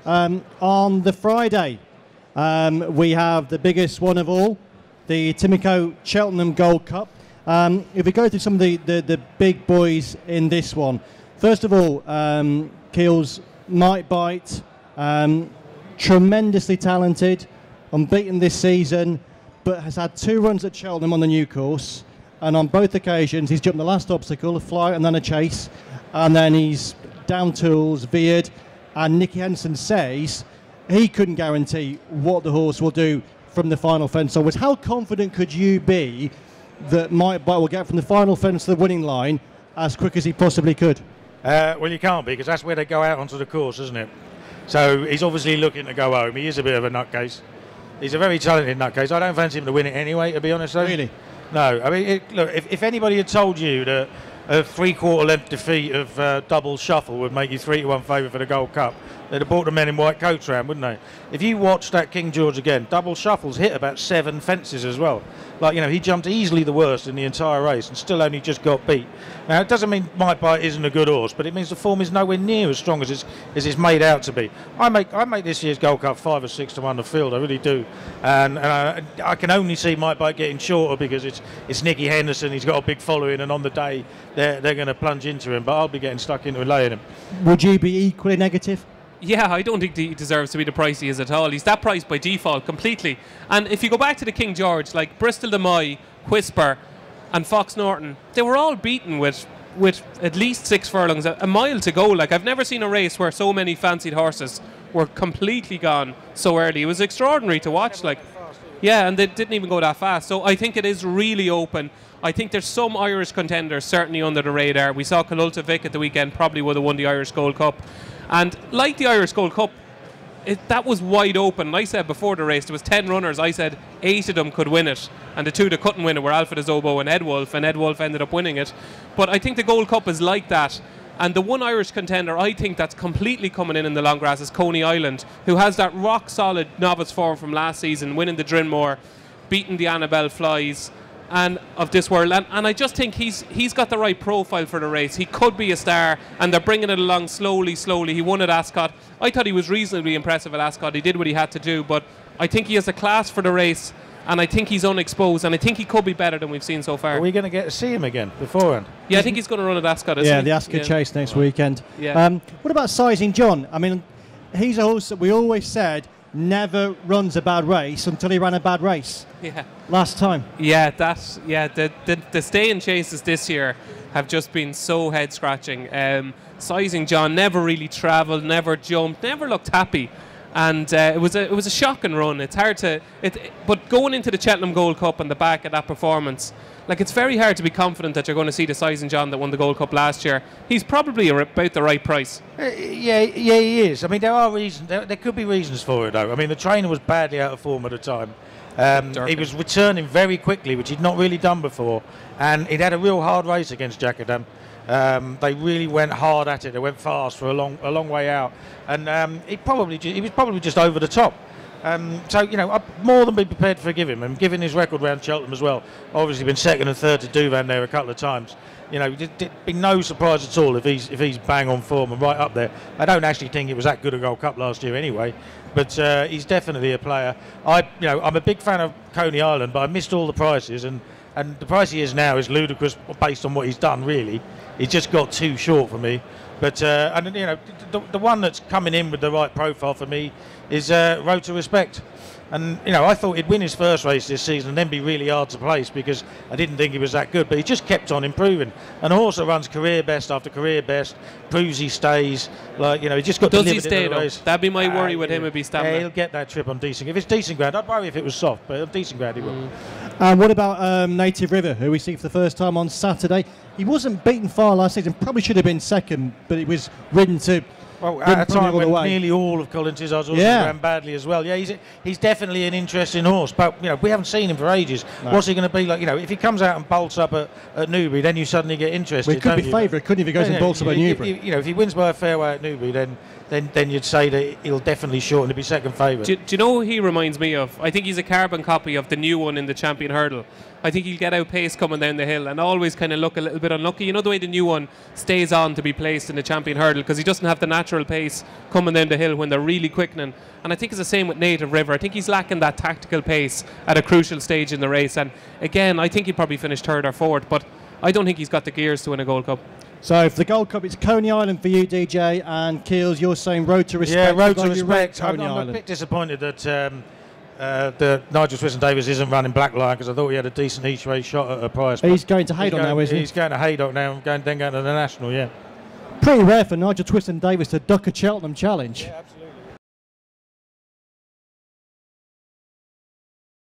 On the Friday, we have the biggest one of all, the Timoko Cheltenham Gold Cup. If we go through some of the big boys in this one, first of all, Keel's Might Bite, tremendously talented, unbeaten this season, but has had 2 runs at Cheltenham on the new course, and on both occasions he's jumped the last obstacle, a fly and then a chase, and then he's down tools, veered, and Nicky Henson says he couldn't guarantee what the horse will do from the final fence onwards. How confident could you be that Might Bite will get from the final fence to the winning line as quick as he possibly could? Well, you can't be, because that's where they go out onto the course, isn't it? So he's obviously looking to go home. He is a bit of a nutcase. He's a very talented nutcase. I don't fancy him to win it anyway, to be honest. Though. Really? No. I mean, look, if anybody had told you that a 3/4 length defeat of Double Shuffle would make you 3-1 favourite for the Gold Cup, they'd have brought the men in white coats round, wouldn't they? If you watch that King George again, Double Shuffle's hit about 7 fences as well. Like, you know, he jumped easily the worst in the entire race and still only just got beat. Now, it doesn't mean Might Bite isn't a good horse, but it means the form is nowhere near as strong as it's made out to be. I make this year's Gold Cup 5 or 6 to 1 the field, I really do. And I can only see Might Bite getting shorter because it's Nicky Henderson, he's got a big following, and on the day they're going to plunge into him, but I'll be getting stuck into laying him. Would you be equally negative? Yeah, I don't think he deserves to be the price he is at all. He's that price by default completely. And if you go back to the King George, like Bristol de Mai, Whisper and Fox Norton, they were all beaten with at least 6 furlongs, a mile to go. Like, I've never seen a race where so many fancied horses were completely gone so early. It was extraordinary to watch. Like, yeah, and they didn't even go that fast. So I think it is really open. I think there's some Irish contenders certainly under the radar. We saw Colulta Vic at the weekend, probably would have won the Irish Gold Cup. And like the Irish Gold Cup, that was wide open. I said before the race there was 10 runners. I said 8 of them could win it, and the 2 that couldn't win it were Alpha de Zobo and Ed Wolf ended up winning it. But I think the Gold Cup is like that. And the one Irish contender I think that's completely coming in the long grass is Coney Island, who has that rock solid novice form from last season, winning the Drinmore, beating the Annabelle Flies and of this world, and I just think he's got the right profile for the race. He could be a star, and they're bringing it along slowly. He won at Ascot. I thought he was reasonably impressive at Ascot. He did what he had to do, but I think he has a class for the race, and I think he's unexposed, and I think he could be better than we've seen so far. Are we going to get to see him again beforehand? Yeah, I think he's going to run at Ascot. Yeah, the Ascot Chase next weekend. Yeah. What about Sizing John? I mean, he's a horse that we always said never runs a bad race until he ran a bad race. Yeah. Last time. Yeah, the stay-in chases this year have just been so head-scratching. Sizing John never really travelled, never jumped, never looked happy, and it was a shocking run. It's hard to but going into the Cheltenham Gold Cup on the back of that performance, like, it's very hard to be confident that you're going to see the Sizing John that won the Gold Cup last year. He's probably about the right price. Yeah, he is. I mean, there are reasons. There could be reasons for it, though. I mean, the trainer was badly out of form at the time. He was returning very quickly, which he'd not really done before, and he'd had a real hard race against Cheltenham. They really went hard at it. They went fast for a long way out, and he was probably just over the top. So, you know, I'd more than be prepared to forgive him, and given his record round Cheltenham as well, obviously been second and third to Duvan there a couple of times. You know, it'd be no surprise at all if he's bang on form and right up there. I don't actually think it was that good a Gold Cup last year anyway, but he's definitely a player. I'm a big fan of Coney Island, but I missed all the prices, and the price he is now is ludicrous based on what he's done. Really, he's just got too short for me. But and you know, the one that's coming in with the right profile for me is Road to Respect. And, you know, I thought he'd win his first race this season and then be really hard to place because I didn't think he was that good. But he just kept on improving. And a horse that runs career best after career best, proves he stays. Like, you know, he just got delivered in the race. That'd be my worry with him if he's standing. Yeah, he'll get that trip on decent. If it's decent ground, I'd worry if it was soft, but on decent ground he will. What about Native River, who we see for the first time on Saturday? He wasn't beaten far last season, probably should have been second, but he was ridden to... Well, at a time when nearly all of Colin Tizard's horses ran badly as well. Yeah, he's definitely an interesting horse, but, you know, we haven't seen him for ages. No. What's he going to be like? You know, if he comes out and bolts up at Newbury, then you suddenly get interested. Well, he could be favourite, couldn't he, if he goes and bolts up at Newbury? You know, if he wins by a fair way at Newbury, then you'd say that he'll definitely shorten to be second favourite. Do you know who he reminds me of? I think he's a carbon copy of the new one in the Champion Hurdle. I think he'll get outpaced coming down the hill and always kind of look a little bit unlucky. You know the way the new one stays on to be placed in the champion hurdle because he doesn't have the natural pace coming down the hill when they're really quickening. And I think it's the same with Native River. I think he's lacking that tactical pace at a crucial stage in the race. And again, I think he'll probably finish third or fourth, but I don't think he's got the gears to win a Gold Cup. So for the Gold Cup, it's Coney Island for you, DJ, and Keels, you're saying Road to Respect. Yeah, Road to Respect. I'm a bit disappointed that the Nigel Swisson-Davies isn't running Black Lion because I thought he had a decent each race shot at a prize. He's going to Haydock now, isn't he? He's going to Haydock now, then going to the National, yeah. Pretty rare for Nigel Swisson-Davies to duck a Cheltenham challenge. Yeah, absolutely.